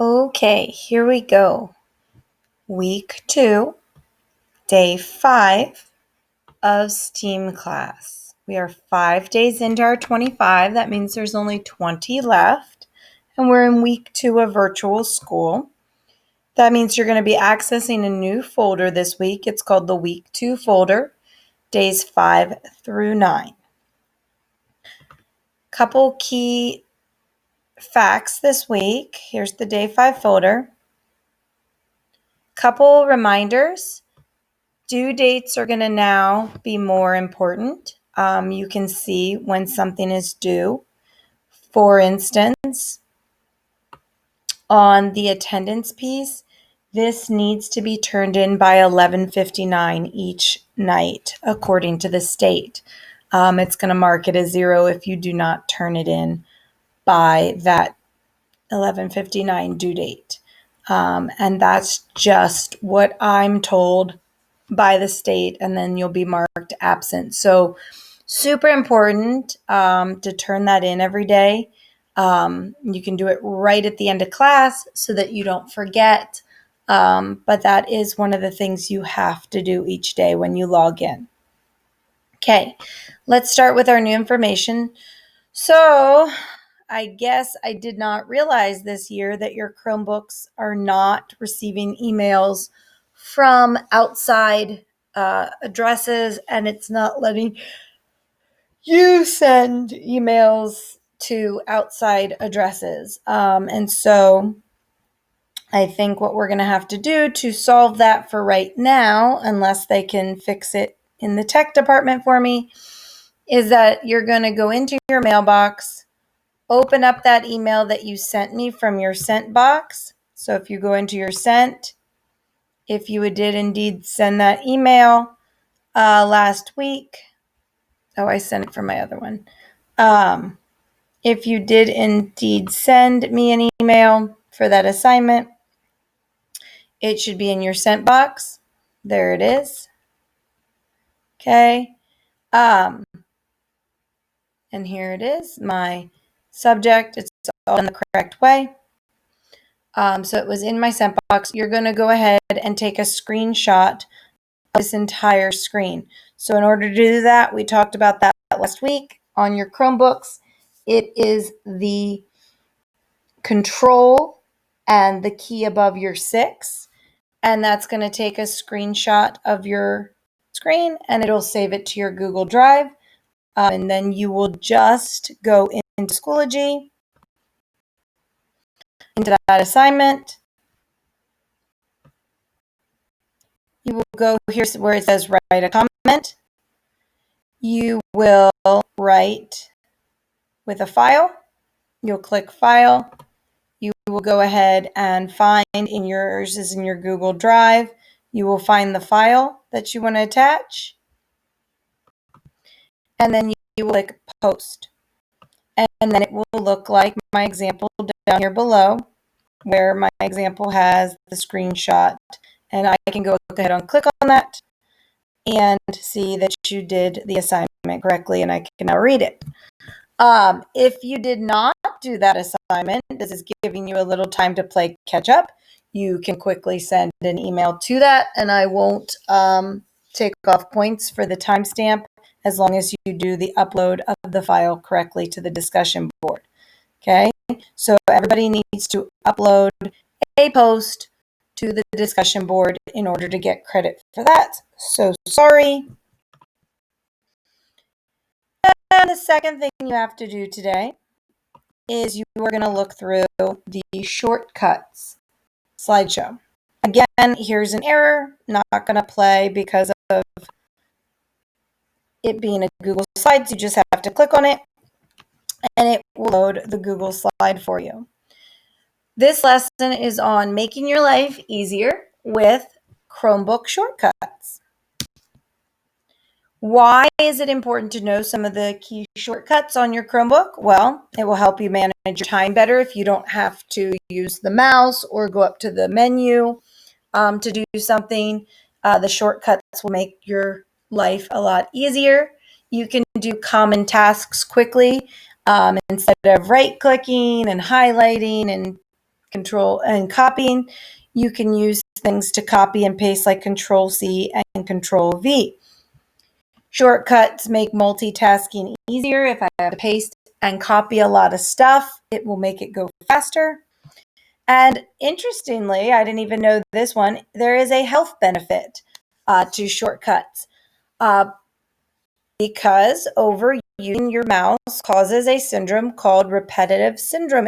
Okay, here we go. Week 2, day 5 of STEAM class. We are 5 days into our 25. That means there's only 20 left. And we're in week 2 of virtual school. That means you're going to be accessing a new folder this week. It's called the Week 2 folder, days 5 through 9. Couple key facts this week. Here's the day 5 folder. Couple reminders. Due dates are going to now be more important. You can see when something is due. For instance, on the attendance piece, this needs to be turned in by 11:59 each night, according to the state. It's going to mark it as 0 if you do not turn it in by that 11:59 due date. And that's just what I'm told by the state, and then you'll be marked absent. So super important to turn that in every day. You can do it right at the end of class so that you don't forget. But that is one of the things you have to do each day when you log in. Okay, let's start with our new information. So I guess I did not realize this year that your Chromebooks are not receiving emails from outside addresses, and it's not letting you send emails to outside addresses. And so I think what we're going to have to do to solve that for right now, unless they can fix it in the tech department for me, is that you're going to go into your mailbox, open up that email that you sent me from your sent box. So if you go into your sent, if you did indeed send that email last week, I sent it from my other one. If you did indeed send me an email for that assignment, it should be in your sent box. There it is. Okay. And here it is, my subject. It's all in the correct way. So it was in my sent box. You're going to go ahead and take a screenshot of this entire screen. So in order to do that, we talked about that last week on your Chromebooks. It is the Control and the key above your 6. And that's going to take a screenshot of your screen and it'll save it to your Google Drive. And then you will just go into Schoology, into that assignment. You will go here where it says write a comment. You will write with a file. You'll click File. You will go ahead and find in yours is in your Google Drive. You will find the file that you want to attach. And then you will click Post. And then it will look like my example down here below, where my example has the screenshot. And I can go ahead and click on that and see that you did the assignment correctly, and I can now read it. If you did not do that assignment, this is giving you a little time to play catch up. You can quickly send an email to that, and I won't take off points for the timestamp as long as you do the upload of the file correctly to the discussion board. Okay, so everybody needs to upload a post to the discussion board in order to get credit for that. So sorry. And the second thing you have to do today is you are going to look through the shortcuts slideshow. Again, here's an error, not going to play because of it being a Google Slides. You just have to click on it and it will load the Google slide for you. This lesson is on making your life easier with Chromebook shortcuts. Why is it important to know some of the key shortcuts on your Chromebook? Well, it will help you manage your time better if you don't have to use the mouse or go up to the menu to do something. The shortcuts will make your life a lot easier. You can do common tasks quickly instead of right-clicking and highlighting and Control and copying, you can use things to copy and paste like Control C and Control V. Shortcuts make multitasking easier. If I have to paste and copy a lot of stuff, it will make it go faster. And interestingly, I didn't even know this one, there is a health benefit to shortcuts because overusing your mouse causes a syndrome called repetitive syndrome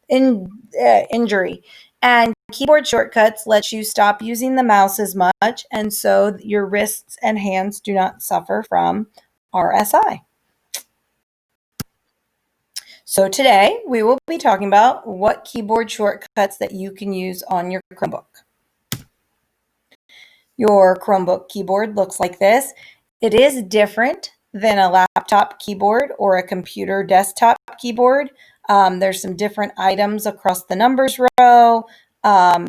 injury. And keyboard shortcuts let you stop using the mouse as much, and so your wrists and hands do not suffer from RSI. So today we will be talking about what keyboard shortcuts that you can use on your Chromebook. Your Chromebook keyboard looks like this. It is different than a laptop keyboard or a computer desktop keyboard. There's some different items across the numbers row,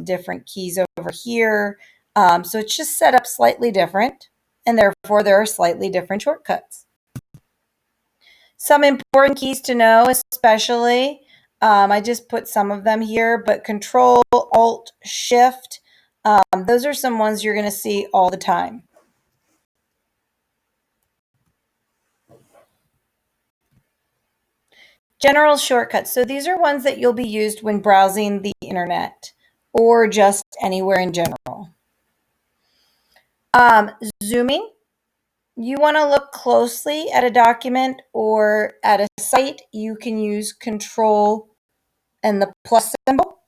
different keys over here. So it's just set up slightly different, and therefore there are slightly different shortcuts. Some important keys to know, especially, I just put some of them here, but Control, Alt, Shift, those are some ones you're going to see all the time. General shortcuts. So these are ones that you'll be used when browsing the internet or just anywhere in general. Zooming. You want to look closely at a document or at a site, you can use Control and the plus symbol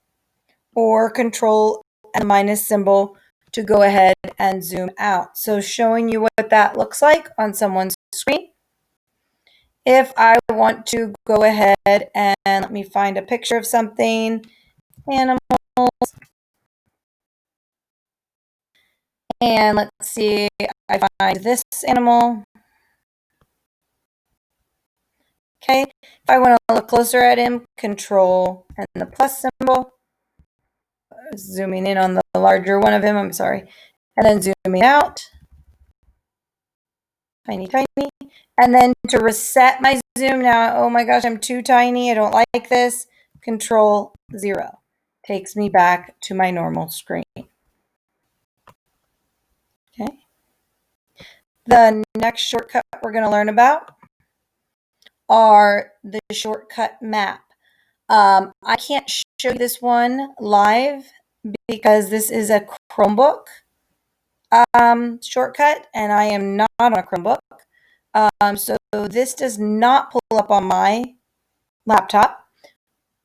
or Control and the minus symbol to go ahead and zoom out. So showing you what that looks like on someone's screen. If I want to go ahead and let me find a picture of something, animals, and let's see, I find this animal. Okay, if I want to look closer at him, Control and the plus symbol. Zooming in on the larger one of him, I'm sorry. And then zooming out. Tiny, tiny. And then to reset my zoom now, oh my gosh, I'm too tiny. I don't like this. Control 0 takes me back to my normal screen. Okay. The next shortcut we're going to learn about are the shortcut map. I can't show you this one live because this is a Chromebook shortcut, and I am not on a Chromebook. So this does not pull up on my laptop,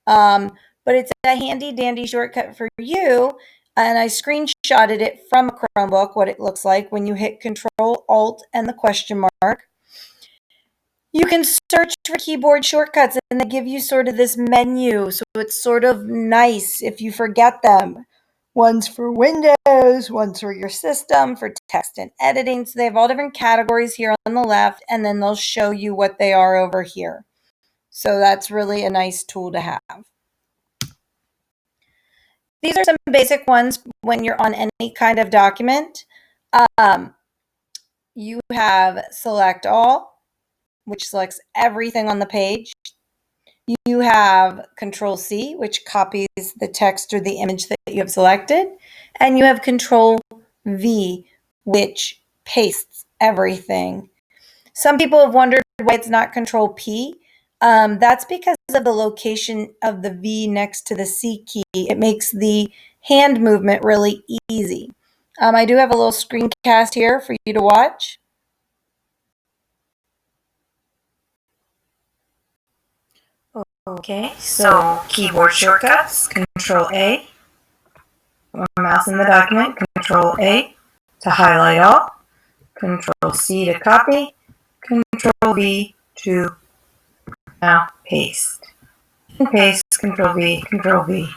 but it's a handy dandy shortcut for you. And I screenshotted it from a Chromebook, what it looks like when you hit Control, Alt, and the question mark. You can search for keyboard shortcuts and they give you sort of this menu. So it's sort of nice if you forget them. One's for Windows, one's for your system, for text and editing. So they have all different categories here on the left, and then they'll show you what they are over here. So that's really a nice tool to have. These are some basic ones when you're on any kind of document. You have Select All, which selects everything on the page. You have Control C, which copies the text or the image that you have selected. And you have Control V, which pastes everything. Some people have wondered why it's not Control P. That's because of the location of the V next to the C key. It makes the hand movement really easy. I do have a little screencast here for you to watch. Okay, so keyboard shortcuts, Control A, put my mouse in the document, Control A to highlight all, Control C to copy, Control V to now paste. And paste, Control V, Control V.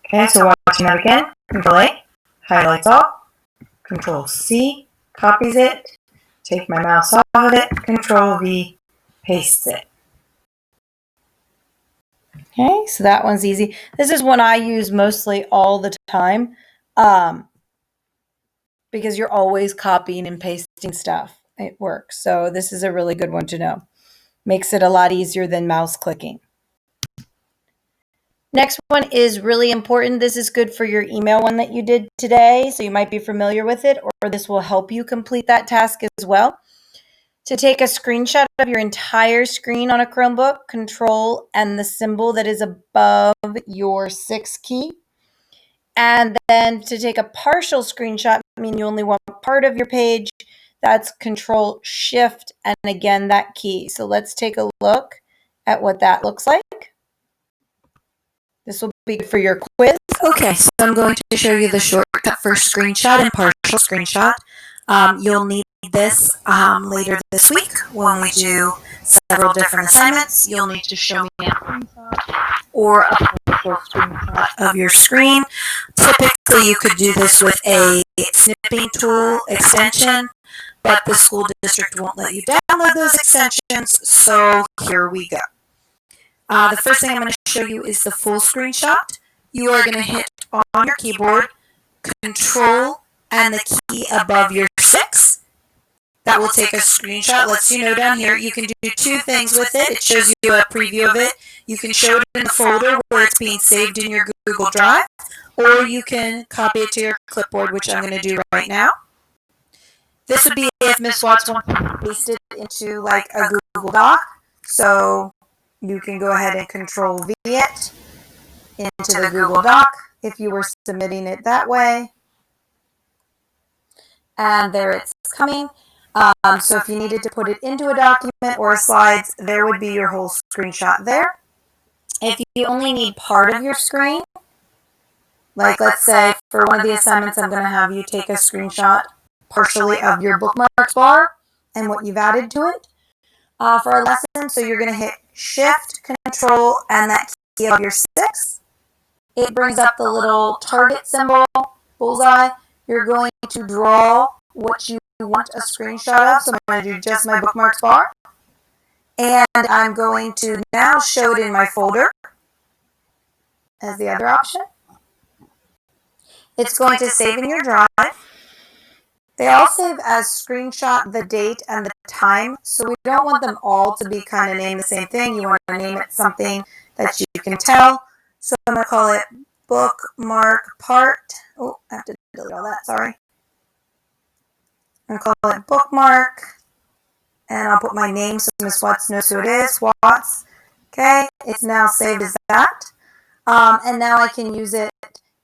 Okay, so watching that again, Control A, highlights all, Control C, copies it, take my mouse off of it, Control V, pastes it. Okay, so that one's easy. This is one I use mostly all the time because you're always copying and pasting stuff. It works. So this is a really good one to know. Makes it a lot easier than mouse clicking. Next one is really important. This is good for your email one that you did today, so you might be familiar with it, or this will help you complete that task as well. To take a screenshot of your entire screen on a Chromebook, Control and the symbol that is above your 6 key. And then to take a partial screenshot, meaning you only want part of your page, that's Control Shift and again that key. So let's take a look at what that looks like. This will be for your quiz. Okay, so I'm going to show you the shortcut for screenshot and partial screenshot. You'll need this later this week when we do several different assignments. You'll need to show me a screenshot or a partial screenshot of your screen. Typically, you could do this with a snipping tool extension, but the school district won't let you download those extensions, so here we go. The first thing I'm going to show you is the full screenshot. You are going to hit on your keyboard, Control and the key above your 6. That will take a screenshot. Lets you know down here. You can do two things with it. It shows you a preview of it. You can show it in the folder where it's being saved in your Google Drive, or you can copy it to your clipboard, which I'm going to do right now. This would be if Ms. Watts wants to paste it into like a Google Doc. So you can go ahead and Control V it into the Google Doc if you were submitting it that way. And there it's coming. So if you needed to put it into a document or a slides, there would be your whole screenshot there. If you only need part of your screen, like let's say for one of the assignments, I'm going to have you take a screenshot partially of your bookmarks bar and what you've added to it for our lesson. So you're going to hit Shift, Control, and that key of your 6. It brings up the little target symbol, bullseye. You're going to draw what you want a screenshot of. So I'm going to do just my bookmarks bar. And I'm going to now show it in my folder as the other option. It's going to save in your drive. They all save as screenshot the date and the time, so we don't want them all to be kind of named the same thing. You want to name it something that you can tell. So I'm going to call it bookmark part. Oh, I have to delete all that, sorry. I'm going to call it bookmark, and I'll put my name so Ms. Watts knows who it is, Watts. Okay, it's now saved as that. And now I can use it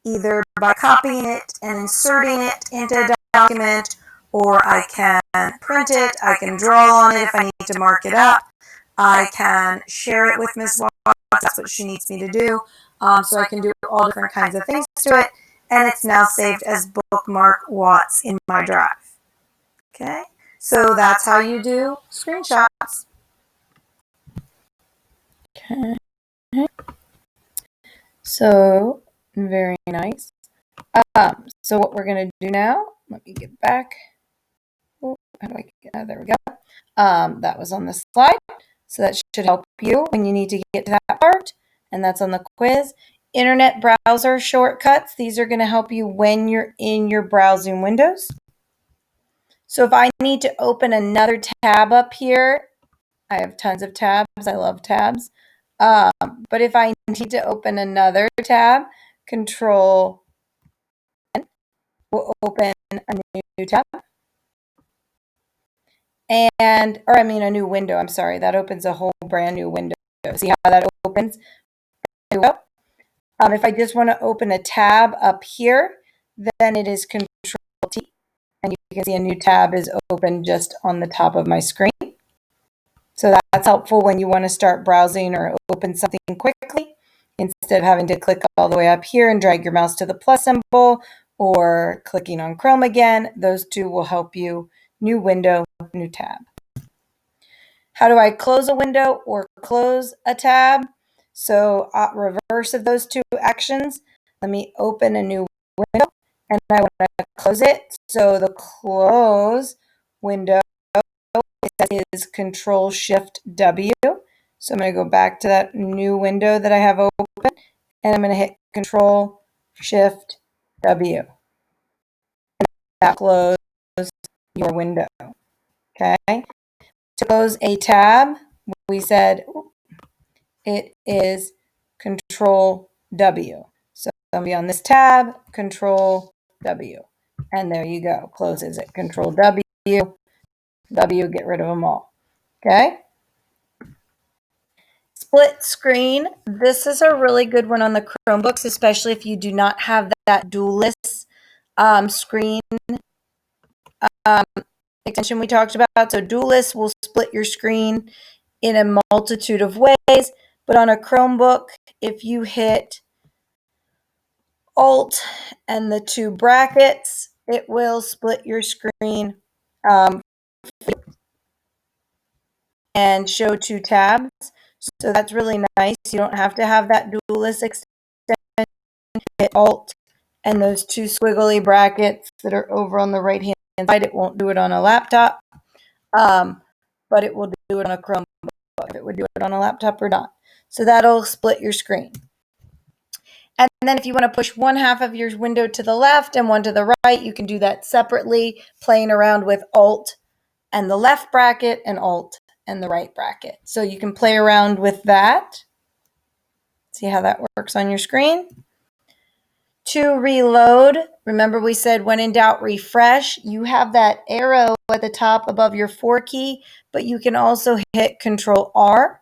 either by copying it and inserting it into a document, or I can print it, I can draw on it if I need to mark it up, I can share it with Ms. Watts, that's what she needs me to do, so I can do all different kinds of things to it, and it's now saved as bookmark Watts in my drive. Okay, so that's how you do screenshots. Okay. So, very nice. So what we're going to do now, let me get back. Oh, how do I get, there we go. That was on the slide. So that should help you when you need to get to that part. And that's on the quiz. Internet browser shortcuts. These are going to help you when you're in your browsing windows. So if I need to open another tab up here, I have tons of tabs. I love tabs. But if I need to open another tab, Control will open a new tab. And, or I mean a new window, I'm sorry. That opens a whole brand new window. See how that opens? If I just want to open a tab up here, then it is Control T. And you can see a new tab is open just on the top of my screen. So that's helpful when you want to start browsing or open something quickly, instead of having to click all the way up here and drag your mouse to the plus symbol or clicking on Chrome again. Those two will help you. New window, new tab. How do I close a window or close a tab? So reverse of those two actions. Let me open a new window and I want to close it. So the close window is Control Shift W. So I'm going to go back to that new window that I have open, and I'm going to hit Control Shift W. And that closes your window. Okay. To close a tab, we said it is Control W. So I'm going to be on this tab, Control W. And there you go. Closes it. Control W, W, get rid of them all. Okay? Split screen. This is a really good one on the Chromebooks, especially if you do not have that duelist screen extension we talked about. So duelist will split your screen in a multitude of ways, but on a Chromebook, if you hit Alt and the two brackets, it will split your screen and show two tabs. So that's really nice. You don't have to have that duelist extension. Hit Alt and those two squiggly brackets that are over on the right hand side. It won't do it on a laptop, but it will do it on a Chromebook. If it would do it on a laptop or not. So that'll split your screen. And then if you want to push one half of your window to the left and one to the right, you can do that separately, playing around with Alt and the left bracket and Alt and the right bracket. So you can play around with that. See how that works on your screen. To reload, remember we said when in doubt, refresh. You have that arrow at the top above your 4 key, but you can also hit Control R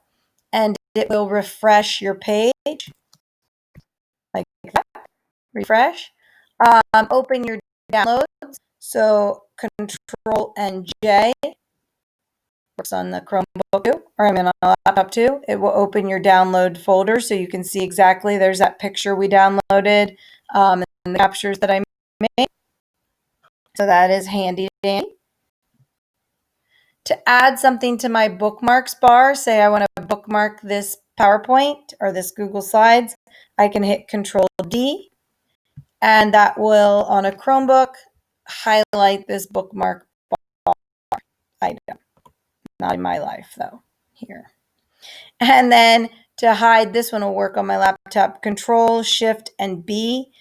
and it will refresh your page like that. Refresh. Open your downloads. So Control and J works on the Chromebook too, or on a laptop too. It will open your download folder so you can see exactly. There's that picture we downloaded and the captures that I made. So that is handy dandy. To add something to my bookmarks bar, say I want to bookmark this PowerPoint or this Google Slides, I can hit Control D, and that will, on a Chromebook, highlight this bookmark bar item. Not in my life, though, here. And then to hide, this one will work on my laptop, Control, Shift, and B.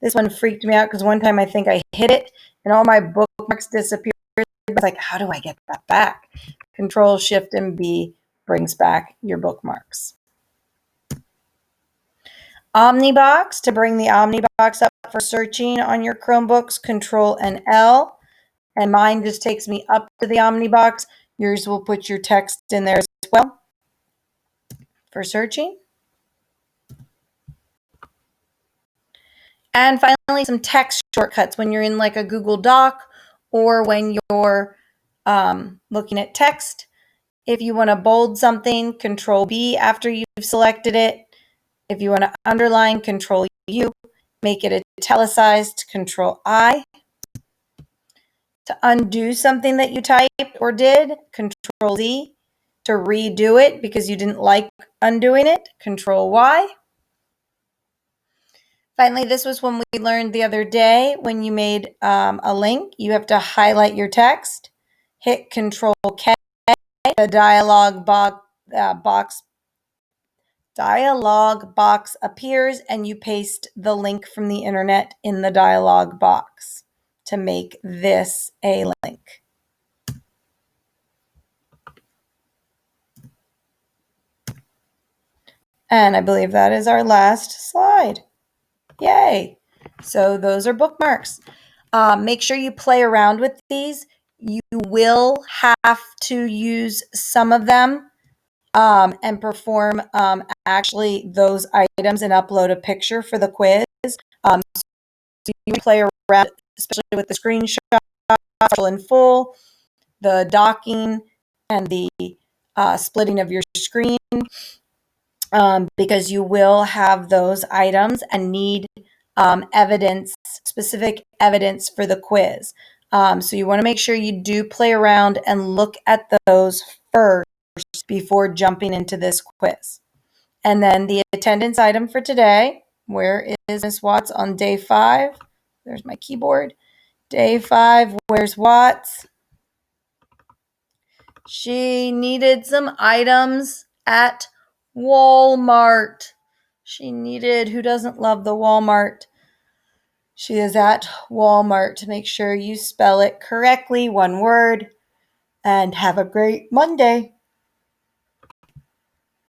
This one freaked me out because one time I think I hit it, and all my bookmarks disappeared. I was like, how do I get that back? Control, Shift, and B brings back your bookmarks. Omnibox, to bring the Omnibox up for searching on your Chromebooks, Control and L. And mine just takes me up to the Omnibox. Yours will put your text in there as well for searching. And finally, some text shortcuts when you're in like a Google Doc or when you're looking at text. If you want to bold something, Control B after you've selected it. If you want to underline, Control U. Make it italicized, Control I. To undo something that you typed or did, Control Z. To redo it because you didn't like undoing it, Control Y. Finally, this was one we learned the other day. When you made a link, you have to highlight your text, hit Control K, the dialog box appears, and you paste the link from the internet in the dialog box to make this a link. And I believe that is our last slide. Yay! So those are bookmarks. Make sure you play around with these. You will have to use some of them and perform actually those items and upload a picture for the quiz. So you play around, especially with the screenshot in full, the docking, and the splitting of your screen, because you will have those items and need evidence, specific evidence for the quiz. So you want to make sure you do play around and look at those first before jumping into this quiz. And then the attendance item for today, where is Ms. Watts on day 5? There's my keyboard. Day 5, where's Watts? She needed some items at Walmart. Who doesn't love the Walmart? She is at Walmart. Make sure you spell it correctly, one word, and have a great Monday.